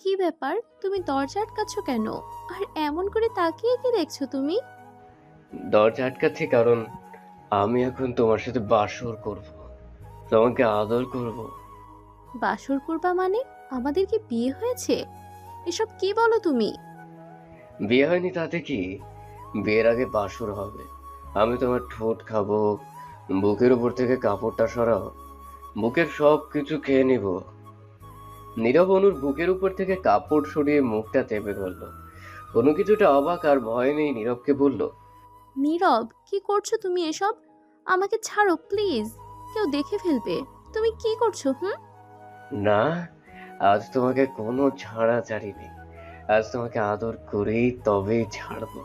কি ব্যাপার, তুমি দরজা আটকাচ্ছ কেন? আর এমন করে তাকিয়ে কি দেখছো তুমি? দরজা আটকাচ্ছি কারণ আমি এখন তোমার সাথে বাসর করব, তোমাকে আদর করব। বাসর করবা মানে? আমাদের কি বিয়ে হয়েছে? এসব কি বলো তুমি? বিয়ে হয়নি তাতে কি, বিয়ের আগে বাসর হবে। আমি তোমার ঠোঁট খাবো, বুকের উপর থেকে কাপড়টা সরাও, বুকের সব কিছু খেয়ে নিব। নীরব অনুর বুকের উপর থেকে কাপড় সরিয়ে মুখটা চেপে ধরলো। অনু কিছুটা অবাক আর ভয় নেই নীরবকে বলল, নীরব, কি করছো তুমি এসব? আমাকে ছাড়ো প্লিজ, কেউ দেখে ফেলবে। তুমি কি করছো? হুম। না, আজ তোমাকে কোনো ছাড়াছাড়ি নেই। আজ তোমাকে আদর করেই তবেই ছাড়বো।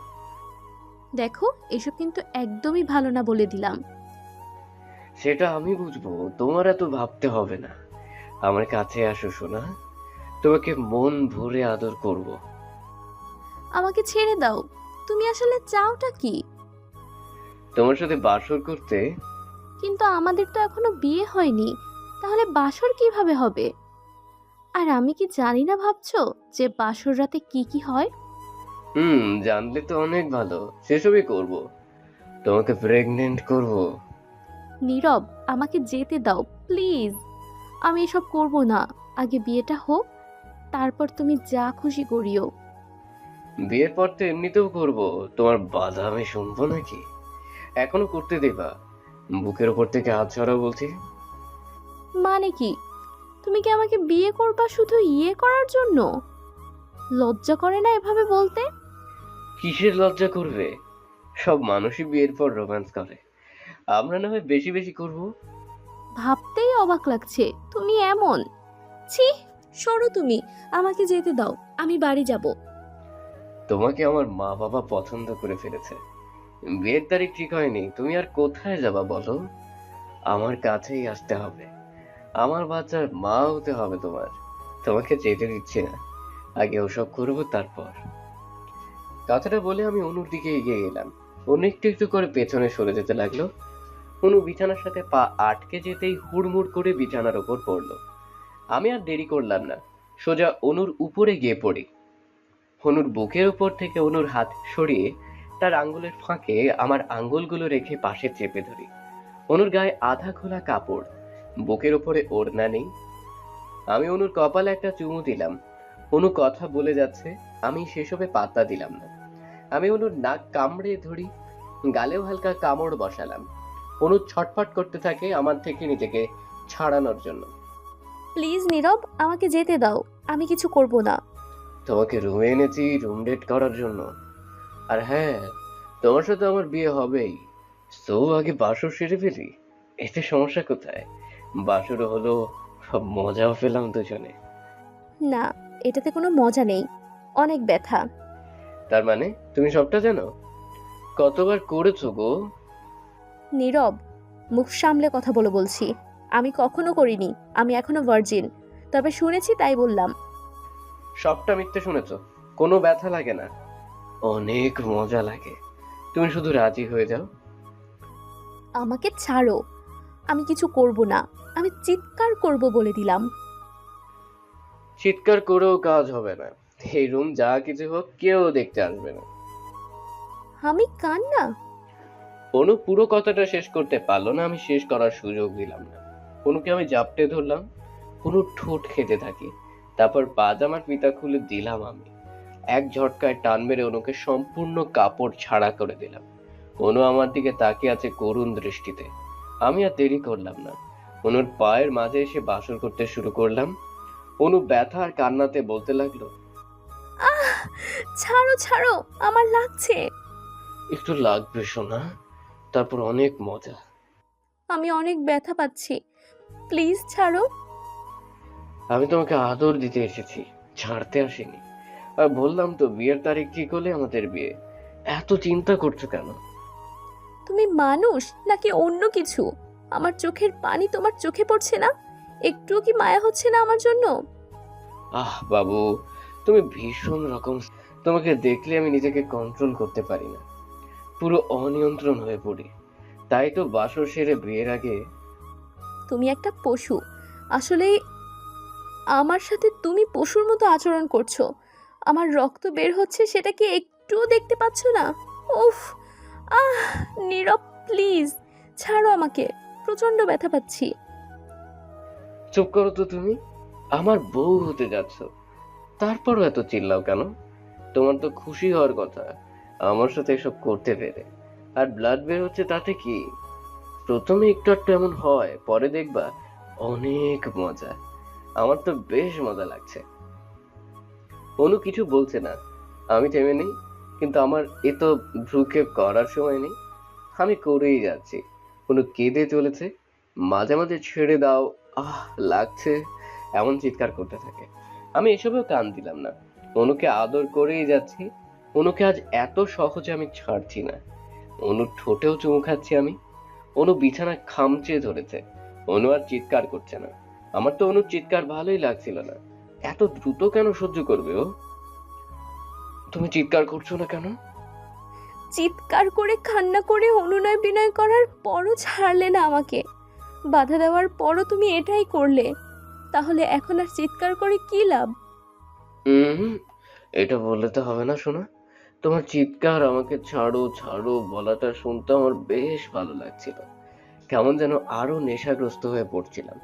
দেখো, এসব কিন্তু একদমই ভালো না বলে দিলাম। সেটা আমি বুঝবো, তোমার এত ভাবতে হবে না। আমার কাছে আসো সোনা, তোমাকে মন ভরে আদর করব। আমাকে ছেড়ে দাও। তুমি আসলে চাওটা কি? তোমার সাথে বাসর করতে। কিন্তু আমাদের তো এখনো বিয়ে হয়নি, তাহলে বাসর কিভাবে হবে? আর আমি কি জানি না ভাবছো যে বাসর রাতে কি কি হয়? জানলে তো অনেক ভালো, সেসবই করব। তোমাকে প্রেগনেন্ট করব। নীরব, আমাকে যেতে দাও প্লিজ। আমি এসব করব না। আগে বিয়েটা হোক, তারপর তুমি যা খুশি করিও। বিয়ের পর তো এমনিতেও করব, তোমার বাধা আমি শুনবো নাকি? এখনো করতে দেবা? বুকের উপর থেকে হাত সরাও বলছি। মানে কি? তুমি কি আমাকে বিয়ে করবা শুধু ইয়ে করার জন্য? লজ্জা করে না এভাবে বলতে? কিসের লজ্জা করবে? সব মানুষই বিয়ের পর রোম্যান্স করে, আমরা না হয় বেশি বেশি করব। ভাবতেই অবাক লাগছে তুমি এমন। ছি, সরো তুমি। আমাকে যেতে দাও, আমি বাড়ি যাব। তোমাকে আমার মা বাবা পছন্দ করে ফেলেছে, বিয়ের তারিখ ঠিক হয়নি, তুমি আর কোথায় যাবা বলো? আমার কাছেই আসতে হবে, আমার বাচ্চার মা হতে হবে তোমার। তোমাকে যেতে দিচ্ছি না, আগে ওসব করবো তারপর। কথাটা বলে আমি অনুর দিকে এগিয়ে গেলাম। অনু একটু একটু করে পেছনে সরে যেতে লাগলো। অনু বিছানার সাথে পা আটকে যেতেই হুড়মুড় করে বিছানার ওপর পড়লো। আমি আর দেরি করলাম না, সোজা অনুর উপরে গিয়ে পড়ি। অনুর বুকের উপর থেকে অনুর হাত সরিয়ে তার আঙ্গুলের ফাঁকে আমার আঙ্গুলগুলো রেখে পাশে চেপে ধরি। অনুর গায়ে আধা খোলা কাপড়, বুকের উপরে ওড়না নেই। আমি অনুর কপালে একটা চুমু দিলাম। অনু কথা বলে যাচ্ছে, আমি সেসবে পাত্তা দিলাম না। আমি অনুর নাক কামড়ে ধরি, গালেও হালকা কামড় বসালাম। অনু ছটফট করতে থাকে আমার থেকে নিজেকে ছাড়ানোর জন্য। প্লিজ নীরব, আমাকে যেতে দাও। আমি কিছু করব না। তোমাকে রুমে এনেছি রুম ডেট করার জন্য। আর হ্যাঁ, তোমার সাথে আমার বিয়ে হবেই, সো আগে বাসর সেরে ফেলি। এতে সমস্যা কোথায়? বাসরও হলো, সব মজাও পেলাম দুজনে। না, এটাতে কোনো মজা নেই। অনেক ব্যথা। তার মানে তুমি সবটা জানো? কতবার করেছো গো? নীরব, মুখ সামলে কথা বলে বলছি। আমি কখনো করিনি। আমি এখনো ভার্জিন। তবে শুনেছি তাই বললাম। সবটা মিথ্যে শুনেছো, কোনো ব্যথা লাগে না, অনেক মজা লাগে। তুমি শুধু রাজি হয়ে যাও। আমাকে ছাড়ো। আমি কিছু করব না। আমি চিৎকার করব বলে দিলাম। চিৎকার করেও কাজ হবে না, এই রুম যা কিছু হোক কেউ দেখতে আসবে না। আমি কান্না? অনু পুরো কথাটা শেষ করতে পারলো না, আমি শেষ করার সুযোগ দিলাম না। অনুকে আমি জাপটে ধরলাম, অনুর ঠোঁট খেতে থাকি, তারপর পাজামার ফিতা খুলে দিলাম আমি। এক ঝটকায় টান মেরে অনুকে সম্পূর্ণ কাপড় ছাড়া করে দিলাম। অনু আমার দিকে তাকিয়ে আছে করুণ দৃষ্টিতে। আমি আর দেরি করলাম না, অনুর পায়ের মাঝে এসে বাসর করতে শুরু করলাম। অনু ব্যথা আর কান্নাতে বলতে লাগলো, আহ, ছাড়ো ছাড়ো, আমার লাগছে। একটু লাগবে সোনা, তারপর অনেক মজা। আমি অনেক ব্যথা পাচ্ছি। প্লিজ ছাড়ো। আমি তোমাকে আদর দিতে এসেছি, ছাড়তে আসিনি। আর বললাম তো বিয়ের তারিখ ঠিক হলে আমাদের বিয়ে। এত চিন্তা করছো কেন? তুমি মানুষ নাকি অন্য কিছু? আমার চোখের পানি তোমার চোখে পড়ছে না? একটুও কি মায়া হচ্ছে না আমার জন্য? আহ বাবু, তুমি ভীষণ রকম। তোমাকে দেখলে আমি নিজেকে কন্ট্রোল করতে পারি না, পুরো অনিয়ন্ত্রণ হয়ে পড়ি। তাই তো বাসর সেরে বিয়ের আগে। তুমি একটা পশু। আসলে আমার সাথে তুমি পশুর মতো আচরণ করছো। আমার রক্ত বের হচ্ছে, সেটা কি একটুও দেখতে পাচ্ছ না? উফ! আহ! নীরব, প্লিজ ছাড়ো আমাকে। প্রচন্ড ব্যথা পাচ্ছি। চুপ করো তো তুমি। আমার বউ হতে যাচ্ছ, তারপরও এত চিল্লাও কেন? তোমার তো খুশি হওয়ার কথা আমার সাথে এসব করতে পেরে। আর ব্লাড বের হচ্ছে তাতে কি? প্রথমে একটু একটু এমন হয়, পরে দেখবা অনেক মজা। আমার তো বেশ মজা লাগছে। অনু কিছু বলছে না। আমি থেমে নেই, কিন্তু আমার এ তো ভ্রুক্ষেপ করার সময় নেই। আমি করেই যাচ্ছি। অনু কেঁদে চলেছে, মাঝে মাঝে ছেড়ে দাও, আহ লাগছে, এমন চিৎকার করতে থাকে। আমি এসবেও কান দিলাম না, অনুকে আদর করেই যাচ্ছি। অনুকে আজ এত সহজে আমি ছাড়ছি না। অনুর ঠোঁটেও চুমু খাচ্ছি আমি। অনু বিছানায় খামচে ধরেছে। অনু আর চিৎকার করছে না। আমার তো অনুর চিৎকার ভালোই লাগছিল না। এত দ্রুত কেন সহ্য করবে ও? তুমি চিৎকার করছো না কেন? চিৎকার করে, কান্না করে, অনুনয় বিনয় করার পরও ছাড়লে না আমাকে। বাধা দেওয়ার পরও তুমি এটাই করলে। তাহলে এখন আর চিৎকার করে কি লাভ? হুম, এটা বললে তো হবে না শোনা। তোমার চিৎকার আমাকে ছাড়ো ছাড়ো বলাটা শুনতে আমার বেশ ভালো লাগছিল। কেমন যেন আরো নেশাগ্রস্ত হয়ে পড়ছিলাম।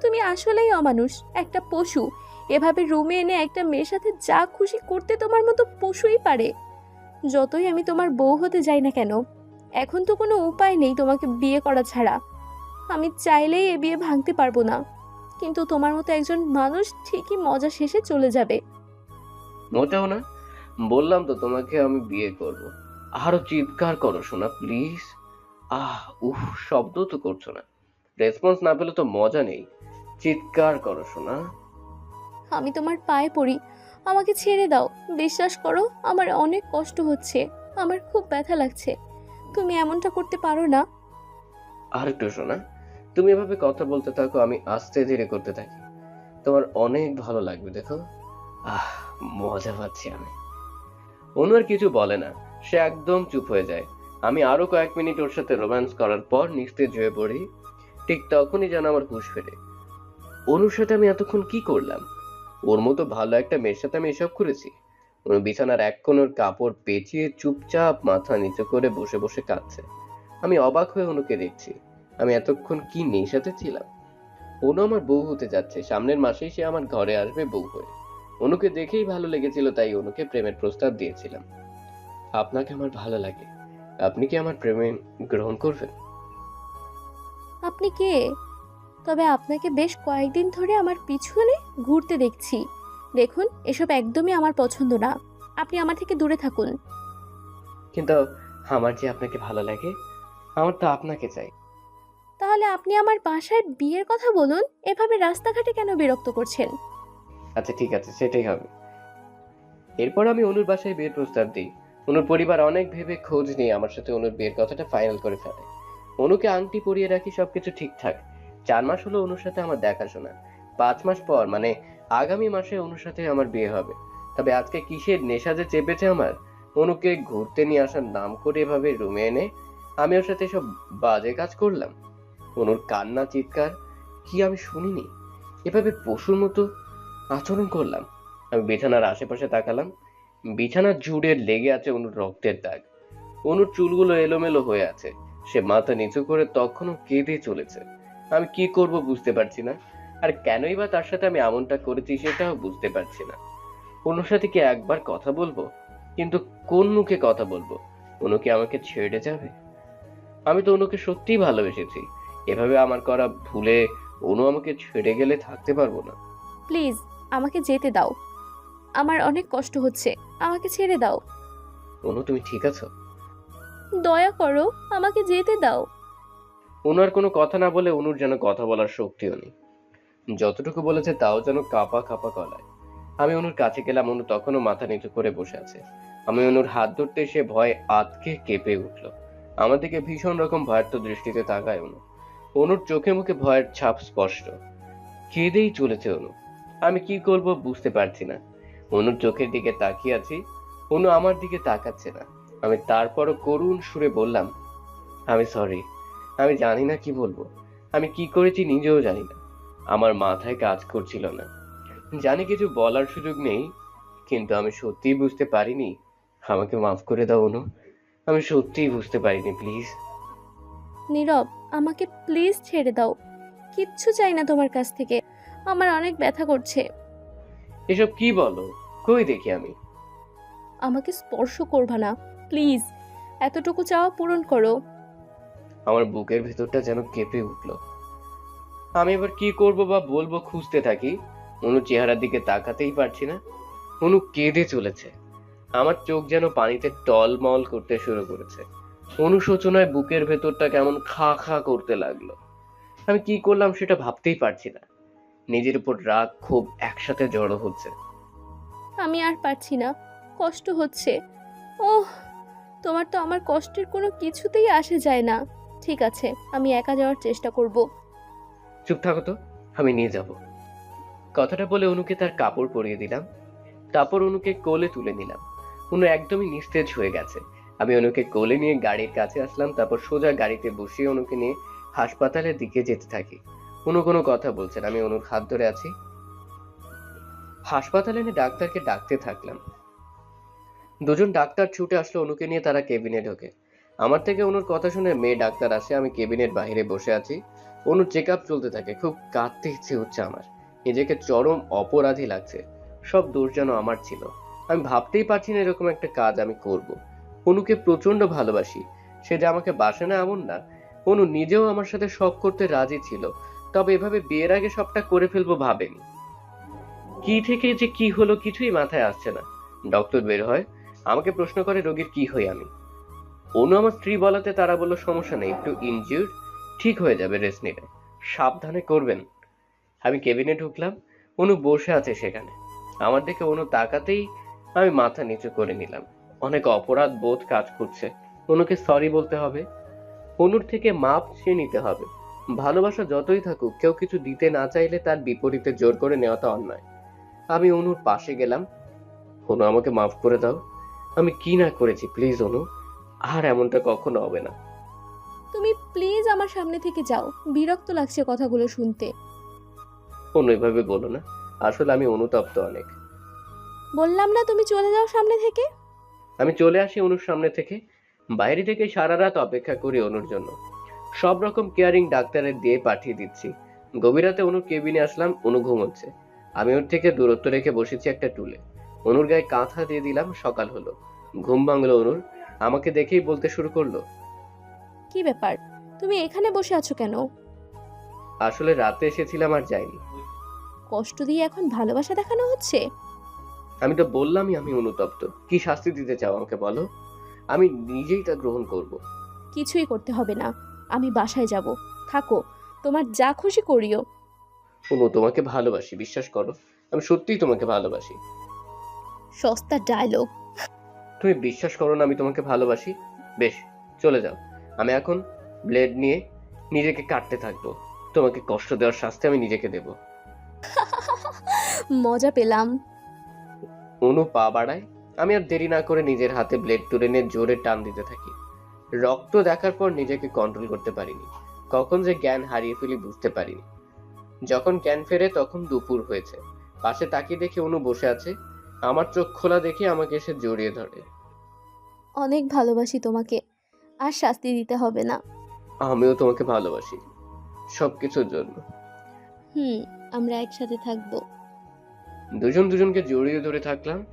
তুমি আসলেই অমানুষ, একটা পশু। এভাবে রুমে এনে একটা মেয়ের সাথে যা খুশি করতে তোমার মতো পশুই পারে। যতই আমি তোমার বউ হতে যাই না কেন, এখন তো কোনো উপায় নেই তোমাকে বিয়ে করা ছাড়া। আমি চাইলেই এ বিয়ে ভাঙতে পারবো না। কিন্তু তোমার মতো একজন মানুষ ঠিকই মজা শেষে চলে যাবে। মোটেও না। বললাম তো তোমাকে আমি বিয়ে করব। আরো চিৎকার করো শোনা প্লিজ। আহ উফ, শব্দ তো করছো না। রেসপন্স না পেলে তো মজা নেই। চিৎকার করো শোনা। আমি তোমার পায়ে পড়ি, আমাকে ছেড়ে দাও। বিশ্বাস করো, আমার অনেক কষ্ট হচ্ছে, আমার খুব ব্যথা লাগছে। তুমি এমনটা করতে পারো না। আর একটু শোনা। তুমি এভাবে কথা বলতে থাকো, আমি আস্তে ধীরে করতে থাকি। তোমার অনেক ভালো লাগবে দেখো। আহ, মজা পাচ্ছি আমি। অনু আর কিছু বলে না, সে একদম চুপ হয়ে যায়। আমি আরো কয়েক মিনিট ওর সাথে রোম্যান্স করার পর নিস্তেজ হয়ে পড়ি। ঠিক তখনই যেন আমার হুঁশ ফেরে। অনুর সাথে আমি এতক্ষণ কি করলাম? ওর মতো ভালো একটা মেয়ের সাথে আমি এসব করেছি? অনু বিছানার এক কোণের কাপড় পেঁচিয়ে চুপচাপ মাথা নিচু করে বসে বসে কাঁদছে। আমি অবাক হয়ে অনুকে দেখছি। আমি এতক্ষণ কি নেশাতে ছিলাম? অনু আমার বউ হতে যাচ্ছে, সামনের মাসেই সে আমার ঘরে আসবে বউ হয়ে। অনুকে দেখেই ভালো লেগেছিল, তাই অনুকে প্রেমের প্রস্তাব দিয়েছিলাম। আপনাকে আমার ভালো লাগে, আপনি কি আমার প্রেমে গ্রহণ করবেন? আপনি কে? তবে আপনাকে বেশ কয়েকদিন ধরে আমার পিছনে ঘুরতে দেখছি। দেখুন, এসব একদমই আমার পছন্দ না। আপনি আমার থেকে দূরে থাকুন। কিন্তু আমার যে আপনাকে ভালো লাগে, আমার তো আপনাকে চাই। তাহলে আপনি আমার বাসায় বিয়ের কথা বলুন, এভাবে রাস্তাঘাটে কেন বিরক্ত করছেন? আচ্ছা ঠিক আছে, সেটাই হবে। এরপর আমি অনুর বাসায় বিয়ের প্রস্তাব দিই। অনুর পরিবার অনেক ভেবে খোঁজ নিয়ে আমার সাথে অনুর বিয়ের কথাটা ফাইনাল করে ফেলে। অনুকে আংটি পরিয়ে রাখি, সবকিছু ঠিকঠাক। 4 মাস হলো অনুর সাথে আমার দেখাশোনা। 5 মাস পর মানে আগামী মাসে অনুর সাথে আমার বিয়ে হবে। তবে আজকে কিসের নেশা যে চেপেছে আমার! অনুকে ঘুরতে নিয়ে আসার নাম করে এভাবে রুমে এনে আমি ওর সাথে সব বাজে কাজ করলাম। অনুর কান্না চিৎকার কি আমি শুনিনি? এভাবে পশুর মতো আচরণ করলাম। আমি বিছানার আশেপাশে তাকালাম। বিছানা জুড়ে লেগে আছে অনুর রক্তের দাগ। অনুর চুলগুলো এলোমেলো হয়ে আছে। সে মাথা নিচু করে তখনও কেঁদে চলেছে। আমি কি করব বুঝতে পারছি না। আর কেনই বা তার সাথে আমি এমনটা করেছি সেটাও বুঝতে পারছি না। অনুর সাথে কি একবার কথা বলবো? কিন্তু কোন মুখে কথা বলবো? অনু কি আমাকে ছেড়ে যাবে? আমি তো অনুকে সত্যিই ভালোবেসেছি। এভাবে আমার করা ভুলে অনু আমাকে ছেড়ে গেলে থাকতে পারবো না। প্লিজ, আমাকে যেতে দাও। আমার অনেক কষ্ট হচ্ছে, আমাকে ছেড়ে দাও। অনু তুমি ঠিক আছো? দয়া করো, আমাকে যেতে দাও। অনু আর কোনো কথা না বলে, অনুর যেন কথা বলার শক্তিও নেই। যতটুকু বলেছে তাও যেন কাঁপা কাঁপা গলায়। আমি অনুর কাছে গেলাম, অনু তখনও মাথা নিচু করে বসে আছে। আমি অনুর হাত ধরতে, সে ভয়ে আঁতকে কেঁপে উঠল। আমার দিকে ভীষণ রকম ভয়ার্ত দৃষ্টিতে তাকায় অনু। অনুর চোখে মুখে ভয়ের ছাপ স্পষ্ট। কেঁদেই চলেছে অনু। আমি কি করব বুঝতে পারছি না। অনুর চোখের দিকে তাকিয়ে আছি, অনু আমার দিকে তাকাচ্ছে না। আমি তারপরও করুণ সুরে বললাম, আমি সরি। আমি জানি না কি বলবো। আমি কি করেছি নিজেও জানি না। আমার মাথায় কাজ করছিল না। জানি কিছু বলার সুযোগ নেই, কিন্তু আমি সত্যিই বুঝতে পারিনি। আমাকে মাফ করে দাও অনু, আমি সত্যিই বুঝতে পারিনি, প্লিজ। নীরব, আমাকে প্লিজ ছেড়ে দাও। কিচ্ছু চাই না তোমার কাছ থেকে। আমার অনেক ব্যথা করছে। এসব কি বলো? কই দেখি আমি। আমাকে স্পর্শ করবা না, প্লিজ। এতটুকু চাওয়া পূরণ করো। আমার বুকের ভেতরটা যেন কেঁপে উঠলো। আমি এবার কি করব বা বলবো খুঁজতে থাকি। অনু চেহারার দিকে তাকাতেই পারছি না। অনু কেঁদে চলেছে। আমার চোখ যেন পানিতে টলমল করতে শুরু করেছে। অনুশোচনায় বুকের ভেতরটা কেমন খা খা করতে লাগলো। আমি কি করলাম সেটা ভাবতেই পারছি না। নিজের উপর রাগ ক্ষোভ একসাথে জড়ো হচ্ছে। আমি আর পারছি না, কষ্ট হচ্ছে। ওহ, তোমার তো আমার কষ্টের কোনো কিছুতেই আসে যায় না। ঠিক আছে, আমি একা যাওয়ার চেষ্টা করব। চুপ থাকো তো, আমি নিয়ে যাব। কথাটা বলে অনুকে তার কাপড় পরিয়ে দিলাম। তারপর অনুকে কোলে তুলে নিলাম। অনু একদমই নিস্তেজ হয়ে গেছে। আমি অনুকে কোলে নিয়ে গাড়ির কাছে আসলাম, তারপর সোজা গাড়িতে বসিয়ে অনুকে নিয়ে হাসপাতালের দিকে যেতে থাকি। অনু কোনো কথা বলছে না, আমি অনুর হাত ধরে আছি। হাসপাতালে এনে ডাক্তারকে ডাকতে থাকলাম। দুজন ডাক্তার ছুটে আসলো অনুকে নিয়ে, তারা কেবিনে ঢোকে। আমার থেকে অনুর কথা শুনে মেয়ে ডাক্তার আসে। আমি কেবিনের বাইরে বসে আছি। অনুর চেক আপ চলতে থাকে। খুব কাঁদতে ইচ্ছে হচ্ছে আমার। নিজেকে চরম অপরাধী লাগছে। সব দোষ যেন আমার ছিল। আমি ভাবতেই পারছি না এরকম একটা কাজ আমি করব। অনুকে প্রচন্ড ভালোবাসি। সে যে আমাকে বাসে না এমন না। অনু নিজেও আমার সাথে সব করতে রাজি ছিল, তবে এভাবে বিয়ের আগে সবটা করে ফেলবো ভাবেনি। কি থেকে যে কি হলো কিছুই মাথায় আসছে না। ডক্টর বের হয়, আমাকে প্রশ্ন করে রোগীর কি হই আমি। অনু আমার স্ত্রী বলাতে তারা বললো সমস্যা নেই, একটু ইনজিউর্ড, ঠিক হয়ে যাবে, রেস্ট নিলে। সাবধানে করবেন। আমি কেবিনে ঢুকলাম। অনু বসে আছে সেখানে। আমার দিকে অনু তাকাতেই আমি মাথা নিচু করে নিলাম। অনেক অপরাধ বোধ কাজ করছে। অনুকে সরি বলতে হবে। অনুর থেকে মাপ চেয়ে নিতে হবে। ভালোবাসা যতই থাকুক, কেউ কিছু দিতে না চাইলে তার বিপরীতে জোর করে নেওয়াটা অন্যায়। আমি অনুর পাশে গেলাম। অনু, আমাকে মাফ করে দাও। আমি কি না করেছি, প্লিজ অনু, আর এমনটা কখনো হবে না। তুমি প্লিজ আমার সামনে থেকে যাও, বিরক্ত লাগছে কথাগুলো শুনতে। অনু, এভাবে বলো না। আসলে আমি অনুতপ্ত অনেক। বললাম না তুমি চলে যাও সামনে থেকে। আমি চলে আসি অনুর সামনে থেকে। বাইরে থেকে সারা রাত অপেক্ষা করি অনুর জন্য। সব রকম কেয়ারিং ডাক্তারের দিয়ে পাঠিয়ে দিচ্ছি। গভীর রাতে অনুর কেবিনে আসলাম। অনু ঘুমোচ্ছে। আমি ওর থেকে দূরত্ব রেখে বসেছি একটা টুলে। অনুর গায়ে কাঁথা দিয়ে দিলাম। সকাল হলো। ঘুম ভাঙলো অনুর। আমাকে দেখেই বলতে শুরু করলো, কি ব্যাপার, তুমি এখানে বসে আছো কেন? আসলে রাতে এসেছিলাম আর যাইনি। কষ্ট দিয়ে এখন ভালোবাসা দেখানো হচ্ছে? আমি তো বললামই আমি অনুতপ্ত। কি শাস্তি দিতে চাও আমাকে বলো, আমি নিজেই তা গ্রহণ করব। কিছুই করতে হবে না, আমি বাসায় যাব। থাকো, তোমার যা খুশি করিও। অনু, তোমাকে ভালোবাসি, বিশ্বাস করো। আমি সত্যিই তোমাকে ভালোবাসি। সস্তা ডায়লগ। তুমি বিশ্বাস করো না আমি তোমাকে ভালোবাসি? বেশ, চলে যাও। আমি এখন ব্লেড নিয়ে নিজেকে কাটতে থাকবো। তোমাকে কষ্ট দেওয়ার শাস্তি আমি নিজেকে দেব। মজা পেলাম। অনু পা বাড়ায়। আমি আর দেরি না করে নিজের হাতে ব্লেড তুলে নিয়ে জোরে টান দিতে থাকি। রক্ত দেখার পর নিজেকে কন্ট্রোল করতে পারিনি। কখন যে জ্ঞান হারিয়ে ফেলি বুঝতে পারিনি। যখন জ্ঞান ফেরে তখন দুপুর হয়েছে। পাশে তাকিয়ে দেখি অনু বসে আছে। আমার চোখ খোলা দেখে আমাকে এসে জড়িয়ে ধরে। অনেক ভালোবাসি তোমাকে, আর শাস্তি দিতে হবে না। আমিও তোমাকে ভালোবাসি, সবকিছুর জন্য। হুম, আমরা একসাথে থাকবো। দুজন দুজনকে জড়িয়ে ধরে থাকলাম।